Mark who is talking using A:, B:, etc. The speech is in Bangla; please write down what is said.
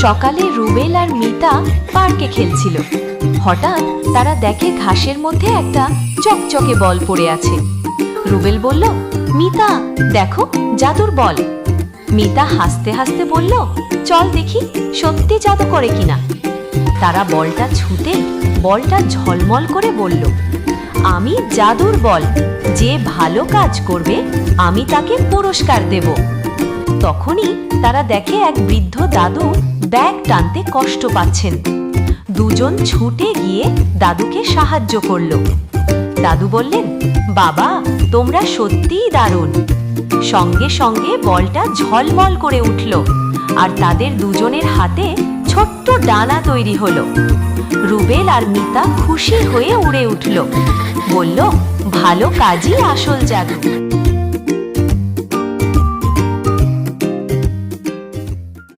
A: সকালে রুবেল আর মিতা পার্কে খেলছিল। হঠাৎ তারা দেখে ঘাসের মধ্যে একটা চকচকে বল পড়ে আছে। রুবেল বলল, মিতা দেখো, জাদুর বল। মিতা হাসতে হাসতে বলল, চল দেখি সত্যি জাদু করে কিনা। তারা বলটা ছুঁতে বলটা ঝলমল করে বলল, আমি জাদুর বল, যে ভালো কাজ করবে আমি তাকে পুরস্কার দেব। তখনই তারা দেখে এক বৃদ্ধ দাদু ব্যাগ টানতে কষ্ট পাচ্ছেন। দুজন ছুটে গিয়ে দাদুকে সাহায্য করলো। দাদু বললেন, বাবা তোমরা সত্যিই দারুণ। সঙ্গে সঙ্গে বলটা ঝলমল করে উঠল আর তাদের দুজনের হাতে ছোট্ট ডানা তৈরি হলো। রুবেল আর মিতা খুশি হয়ে উড়ে উঠল, বলল, ভালো কাজই আসল জাদু।